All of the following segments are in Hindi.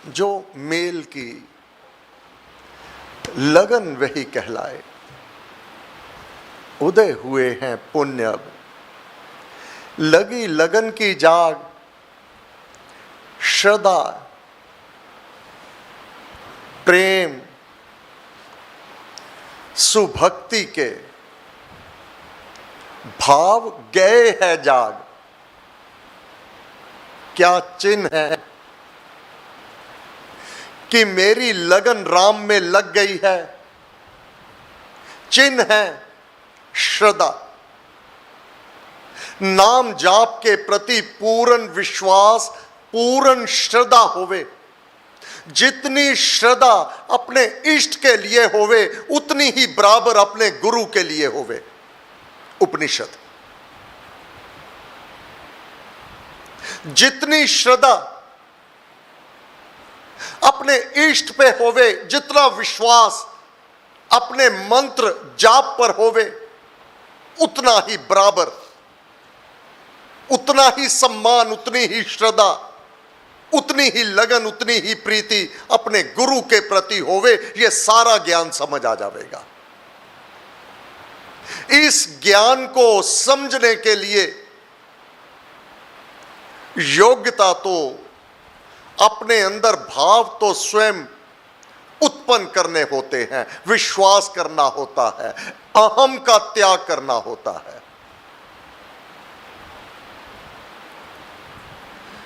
जो मेल की लगन वही कहलाए। उदय हुए हैं पुण्य अब, लगी लगन की जाग, श्रद्धा प्रेम सुभक्ति के भाव गए है जाग। क्या चिन्ह है कि मेरी लगन राम में लग गई है? चिन्ह है श्रद्धा, नाम जाप के प्रति पूर्ण विश्वास, पूर्ण श्रद्धा होवे। जितनी श्रद्धा अपने इष्ट के लिए होवे, उतनी ही बराबर अपने गुरु के लिए होवे। उपनिषद। जितनी श्रद्धा अपने इष्ट पे होवे, जितना विश्वास अपने मंत्र जाप पर होवे, उतना ही बराबर, उतना ही सम्मान, उतनी ही श्रद्धा, उतनी ही लगन, उतनी ही प्रीति अपने गुरु के प्रति होवे। यह सारा ज्ञान समझ आ जाएगा। इस ज्ञान को समझने के लिए योग्यता तो अपने अंदर भाव तो स्वयं उत्पन्न करने होते हैं, विश्वास करना होता है, अहम का त्याग करना होता है।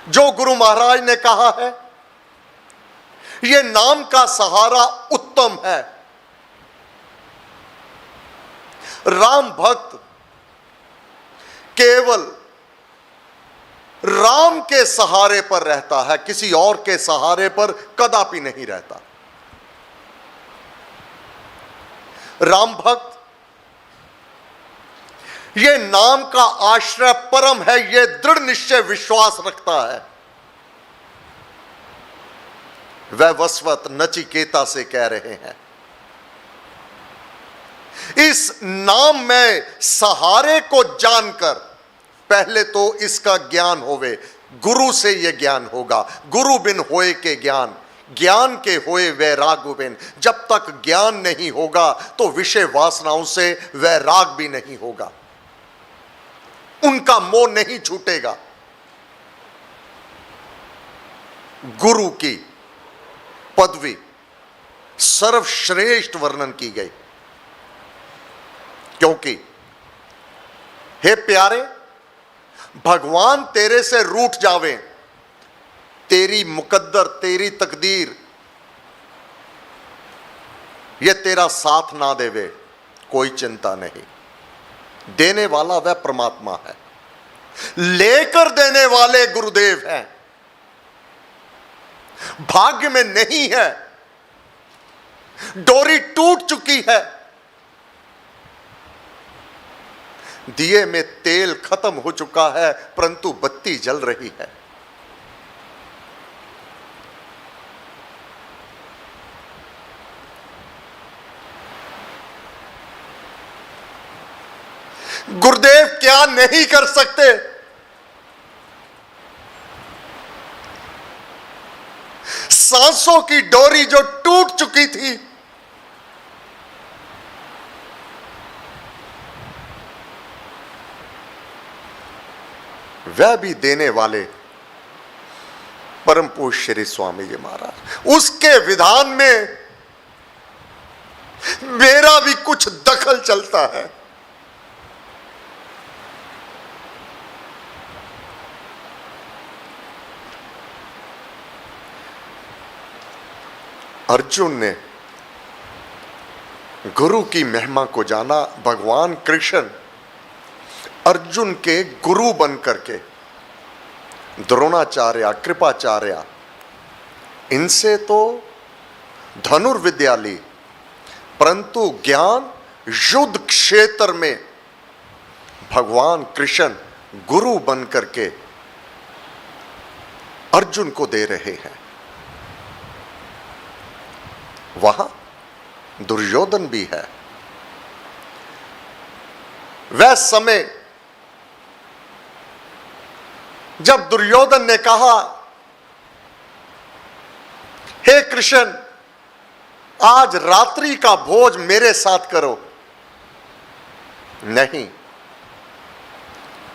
जो गुरु महाराज ने कहा है, यह नाम का सहारा उत्तम है। राम भक्त केवल राम के सहारे पर रहता है, किसी और के सहारे पर कदापि नहीं रहता। राम भक्त ये नाम का आश्रय परम है, ये दृढ़ निश्चय विश्वास रखता है। वह वसवत नचिकेता से कह रहे हैं, इस नाम में सहारे को जानकर पहले तो इसका ज्ञान होवे। गुरु से यह ज्ञान होगा। गुरु बिन होए के ज्ञान, ज्ञान के होए वैराग बिन। जब तक ज्ञान नहीं होगा तो विषय वासनाओं से वैराग भी नहीं होगा, उनका मोह नहीं छूटेगा। गुरु की पदवी सर्वश्रेष्ठ वर्णन की गई, क्योंकि हे प्यारे, भगवान तेरे से रूठ जावे, तेरी मुकद्दर, तेरी तकदीर ये तेरा साथ ना देवे, कोई चिंता नहीं। देने वाला वह परमात्मा है, लेकर देने वाले गुरुदेव हैं। भाग्य में नहीं है, डोरी टूट चुकी है, दिए में तेल खत्म हो चुका है, परंतु बत्ती जल रही है। गुरुदेव क्या नहीं कर सकते? सांसों की डोरी जो टूट चुकी थी, वह भी देने वाले परम पूज्य श्री स्वामी जी महाराज। उसके विधान में मेरा भी कुछ दखल चलता है। अर्जुन ने गुरु की महिमा को जाना। भगवान कृष्ण अर्जुन के गुरु बन करके, द्रोणाचार्य, कृपाचार्य, इनसे तो धनुर्विद्या ली, परंतु ज्ञान युद्ध क्षेत्र में भगवान कृष्ण गुरु बन करके अर्जुन को दे रहे हैं। वहां दुर्योधन भी है। वह समय जब दुर्योधन ने कहा हे कृष्ण, आज रात्रि का भोज मेरे साथ करो। नहीं,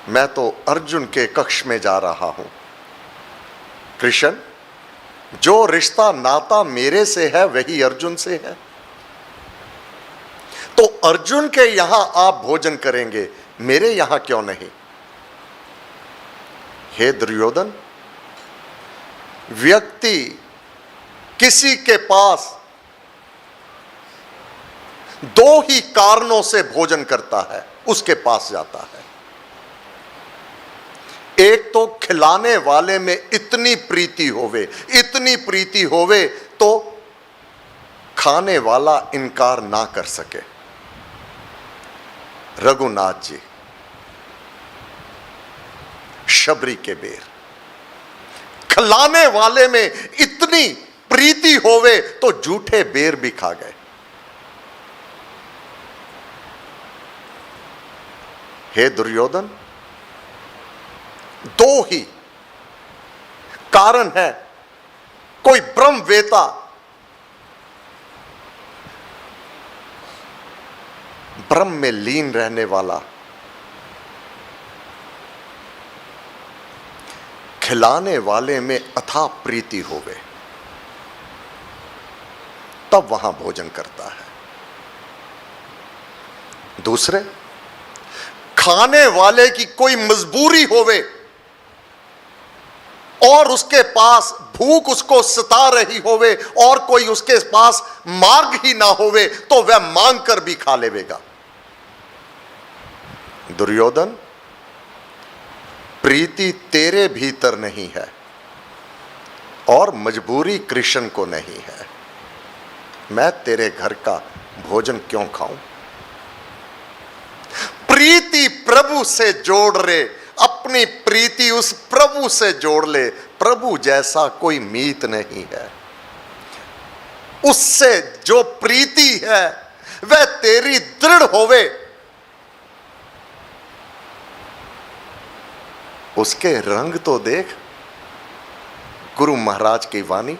मैं तो अर्जुन के कक्ष में जा रहा हूं। कृष्ण, जो रिश्ता नाता मेरे से है वही अर्जुन से है, तो अर्जुन के यहां आप भोजन करेंगे, मेरे यहां क्यों नहीं? हे दुर्योधन, व्यक्ति किसी के पास दो ही कारणों से भोजन करता है, उसके पास जाता है। एक तो खिलाने वाले में इतनी प्रीति होवे तो खाने वाला इनकार ना कर सके। रघुनाथ जी, शबरी के बेर, खिलाने वाले में इतनी प्रीति होवे तो झूठे बेर भी खा गए। हे दुर्योधन, दो ही कारण है। कोई ब्रह्मवेता ब्रह्म में लीन रहने वाला, खिलाने वाले में अथाह प्रीति होवे तब वहां भोजन करता है। दूसरे, खाने वाले की कोई मजबूरी होवे और उसके पास भूख उसको सता रही होवे और कोई उसके पास मार्ग ही ना होवे तो वह मांग कर भी खा लेवेगा। दुर्योधन, प्रीति तेरे भीतर नहीं है और मजबूरी कृष्ण को नहीं है। मैं तेरे घर का भोजन क्यों खाऊं? प्रीति प्रभु से जोड़ रे, अपनी प्रीति उस प्रभु से जोड़ ले। प्रभु जैसा कोई मीत नहीं है, उससे जो प्रीति है वह तेरी दृढ़ होवे, उसके रंग तो देख। गुरु महाराज की वाणी,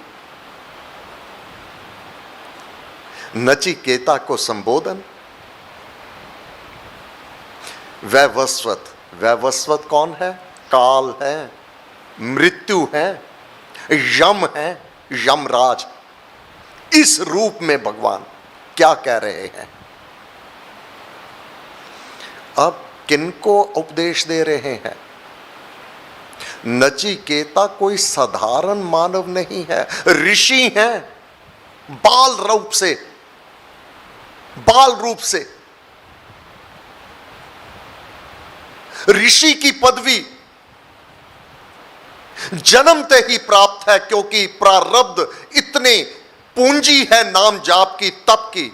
नचिकेता को संबोधन, वैवस्वत कौन है? काल है, मृत्यु है, यम है, यमराज। इस रूप में भगवान क्या कह रहे हैं? अब किनको उपदेश दे रहे हैं? नचिकेता कोई साधारण मानव नहीं है, ऋषि हैं। बाल रूप से ऋषि की पदवी जन्मते ही प्राप्त है, क्योंकि प्रारब्ध इतने पूंजी है नाम जाप की, तप की।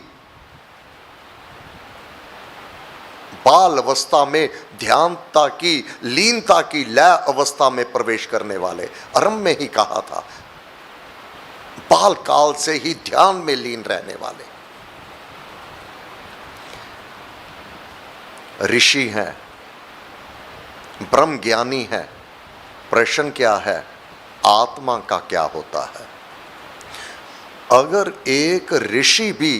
बाल अवस्था में ध्यानता की, लीनता की लय अवस्था में प्रवेश करने वाले, आरंभ में ही कहा था, बाल काल से ही ध्यान में लीन रहने वाले ऋषि हैं, ब्रह्म ज्ञानी है। प्रश्न क्या है? आत्मा का क्या होता है? अगर एक ऋषि भी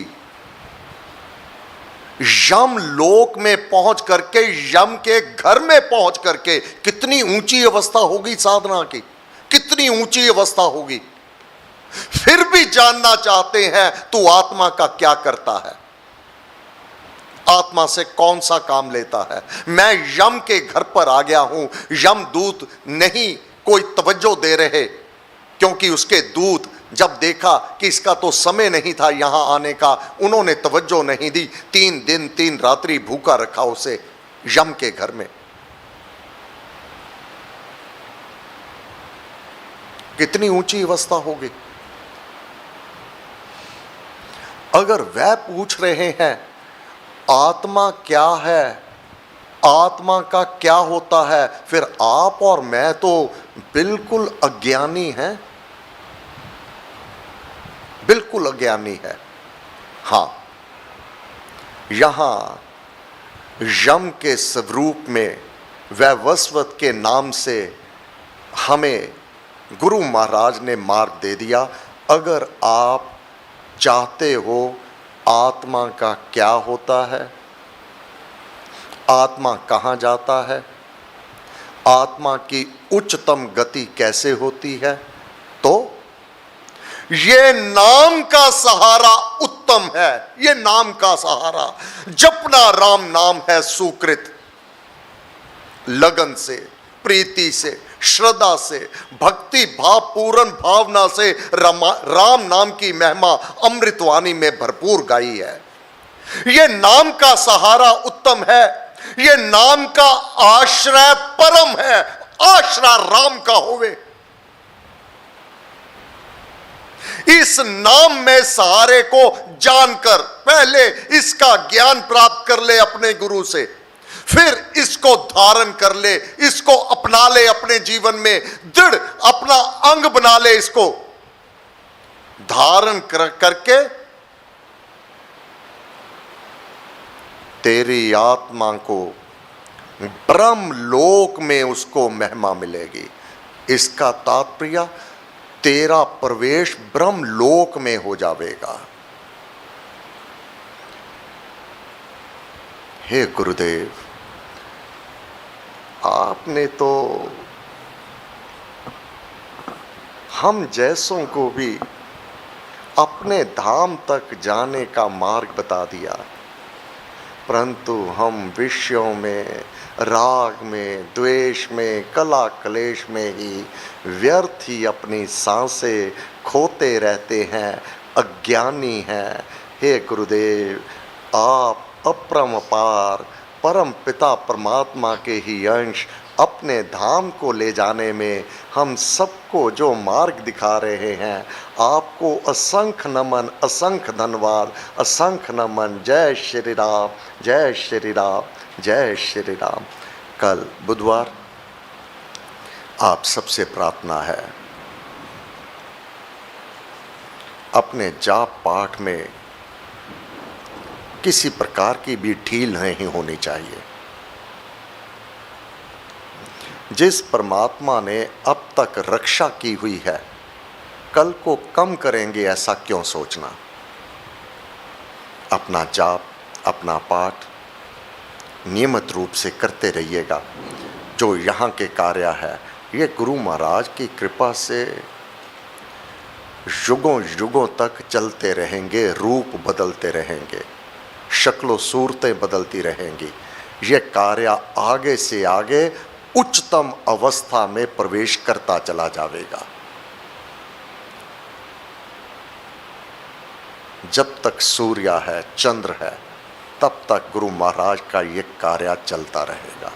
यम लोक में पहुंच करके, यम के घर में पहुंच करके, कितनी ऊंची अवस्था होगी साधना की, कितनी ऊंची अवस्था होगी, फिर भी जानना चाहते हैं तू आत्मा का क्या करता है, आत्मा से कौन सा काम लेता है। मैं यम के घर पर आ गया हूं, यम दूत नहीं कोई तवज्जो दे रहे, क्योंकि उसके दूत जब देखा कि इसका तो समय नहीं था यहां आने का, उन्होंने तवज्जो नहीं दी। 3 दिन 3 रात्रि भूखा रखा उसे यम के घर में। कितनी ऊंची अवस्था होगी। अगर वह पूछ रहे हैं आत्मा क्या है, आत्मा का क्या होता है, फिर आप और मैं तो बिल्कुल अज्ञानी हैं, बिल्कुल अज्ञानी है। हां, यहां यम के स्वरूप में वैवस्वत के नाम से हमें गुरु महाराज ने मार्ग दे दिया। अगर आप चाहते हो आत्मा का क्या होता है, आत्मा कहाँ जाता है, आत्मा की उच्चतम गति कैसे होती है, तो ये नाम का सहारा उत्तम है। ये नाम का सहारा, जपना राम नाम है सुकृत। लगन से, प्रीति से, श्रद्धा से, भक्ति भाव पूर्ण भावना से राम नाम की महिमा अमृतवाणी में भरपूर गाई है। ये नाम का सहारा उत्तम है। ये नाम का आश्रय परम है। आश्रय राम का होवे। इस नाम में सहारे को जानकर पहले इसका ज्ञान प्राप्त कर ले अपने गुरु से, फिर इसको धारण कर ले, इसको अपना ले, अपने जीवन में दृढ़ अपना अंग बना ले। इसको धारण करके तेरी आत्मा को ब्रह्म लोक में उसको महिमा मिलेगी। इसका तात्पर्य तेरा प्रवेश ब्रह्म लोक में हो जाएगा। हे गुरुदेव, आपने तो हम जैसों को भी अपने धाम तक जाने का मार्ग बता दिया, परंतु हम विषयों में, राग में, द्वेष में, कला कलेश में ही व्यर्थ ही अपनी सांसें खोते रहते हैं, अज्ञानी हैं। हे गुरुदेव, आप अपरंपार परम पिता परमात्मा के ही अंश अपने धाम को ले जाने में हम सबको जो मार्ग दिखा रहे हैं, आपको असंख्य नमन, असंख्य धन्यवाद, असंख्य नमन। जय श्री राम, जय श्री राम, जय श्री राम। कल बुधवार आप सबसे प्रार्थना है, अपने जाप पाठ में किसी प्रकार की भी ढील नहीं होनी चाहिए। जिस परमात्मा ने अब तक रक्षा की हुई है, कल को कम करेंगे ऐसा क्यों सोचना। अपना जाप, अपना पाठ नियमित रूप से करते रहिएगा। जो यहाँ के कार्य है, ये गुरु महाराज की कृपा से युगों युगों तक चलते रहेंगे, रूप बदलते रहेंगे, शक्लों सूरतें बदलती रहेंगी। ये कार्य आगे से आगे उच्चतम अवस्था में प्रवेश करता चला जाएगा। जब तक सूर्य है, चंद्र है, तब तक गुरु महाराज का ये कार्य चलता रहेगा।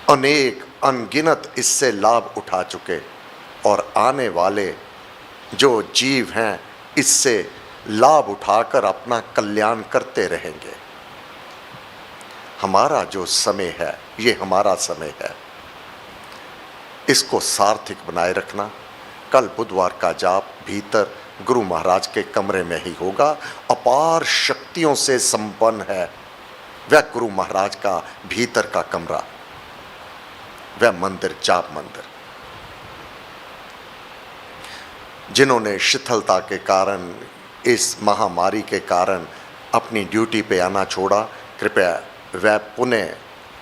अनेक अनगिनत इससे लाभ उठा चुके और आने वाले जो जीव हैं, इससे लाभ उठाकर अपना कल्याण करते रहेंगे। हमारा जो समय है, ये हमारा समय है, इसको सार्थक बनाए रखना। कल बुधवार का जाप भीतर गुरु महाराज के कमरे में ही होगा। अपार शक्तियों से संपन्न है वह गुरु महाराज का भीतर का कमरा, वह मंदिर, जाप मंदिर। जिन्होंने शिथिलता के कारण, इस महामारी के कारण अपनी ड्यूटी पे आना छोड़ा, कृपया वह पुनः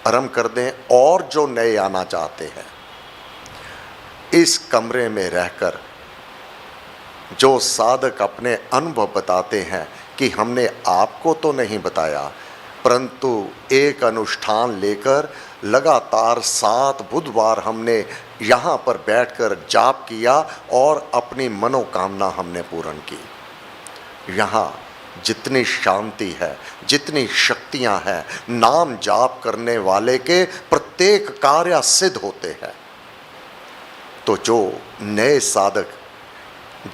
आरंभ कर दें। और जो नए आना चाहते हैं, इस कमरे में रहकर जो साधक अपने अनुभव बताते हैं कि हमने आपको तो नहीं बताया, परंतु एक अनुष्ठान लेकर लगातार 7 बुधवार हमने यहाँ पर बैठकर जाप किया और अपनी मनोकामना हमने पूर्ण की। यहाँ जितनी शांति है, जितनी शक्तियाँ हैं, नाम जाप करने वाले के प्रत्येक कार्य सिद्ध होते हैं। तो जो नए साधक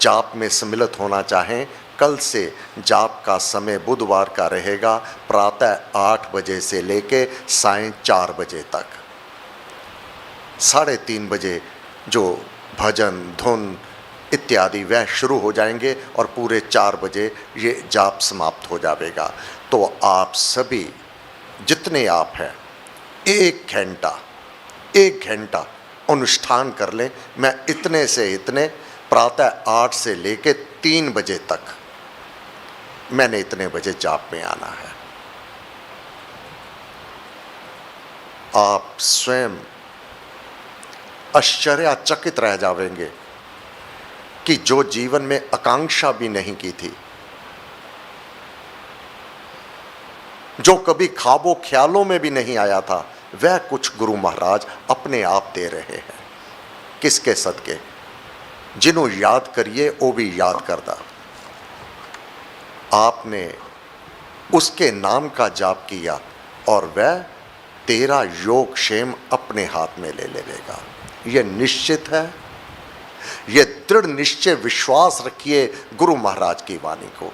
जाप में सम्मिलित होना चाहें, कल से जाप का समय बुधवार का रहेगा, प्रातः 8 बजे से लेके सायं 4 बजे तक। 3:30 बजे जो भजन, धुन इत्यादि वह शुरू हो जाएंगे और पूरे 4 बजे ये जाप समाप्त हो जाएगा। तो आप सभी जितने आप हैं, 1 घंटा अनुष्ठान कर लें। मैं इतने से इतने प्रातः 8 से लेके 3 बजे तक मैंने इतने बजे जाप में आना है। आप स्वयं आश्चर्यचकित रह जाएंगे कि जो जीवन में आकांक्षा भी नहीं की थी, जो कभी ख्वाबों ख्यालों में भी नहीं आया था, वह कुछ गुरु महाराज अपने आप दे रहे हैं। किसके सदके? जिन्हों याद करिए वो भी याद करदा। आपने उसके नाम का जाप किया और वह तेरा योग क्षेम अपने हाथ में ले लेगा। यह निश्चित है। यह दृढ़ निश्चय विश्वास रखिए गुरु महाराज की वाणी को।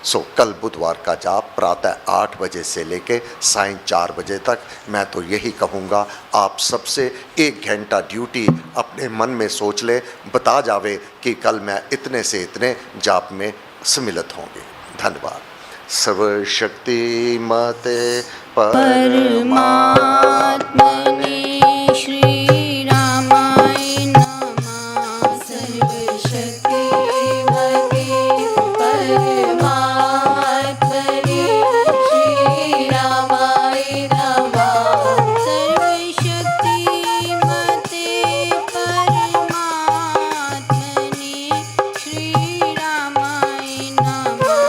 सो कल बुधवार का जाप प्रातः 8 बजे से लेके सायं 4 बजे तक। मैं तो यही कहूँगा, आप सबसे 1 घंटा ड्यूटी अपने मन में सोच ले, बता जावे कि कल मैं इतने से इतने जाप में सम्मिलित होंगे। धन्यवाद। सर्वशक्ति मते परमात्मने श्री रामाय नमः। सर्वशक्ति मते परमात्मने श्री रामाय नमः। सर्वशक्ति मते परमात्मने श्री रामाय नमः।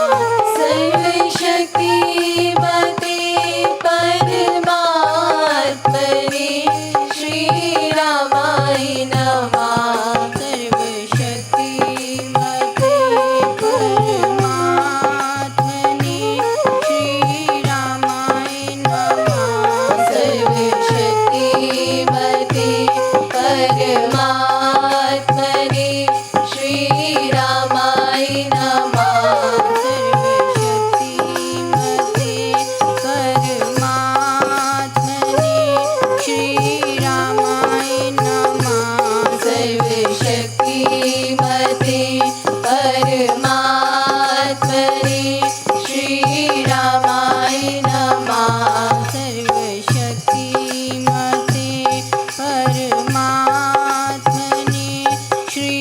सर्वशक्ति मते परमात्मने श्री रामाय नमः। सर्वशक्ति मते परमात्मने श्री रामाय नमः। सर्वशक्ति मते परमात्मने श्री रामाय नमः। सर्वशक्ति मते परमात्मने श्री रामाय नमः। सर्वशक्ति मते परमात्मने श्री रामाय नमः। सर्वशक्ति मते परमात्मने श्री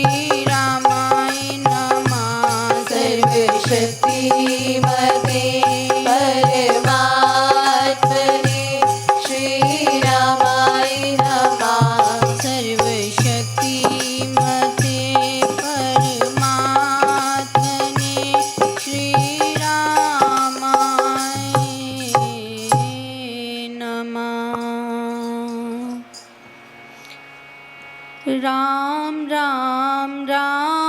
रामाय नमः। सर्वशक्ति मते परमात्मने श्री रामाय नमः। सर्वशक्ति मते परमात्मने श्री रामाय नमः। राम राम राम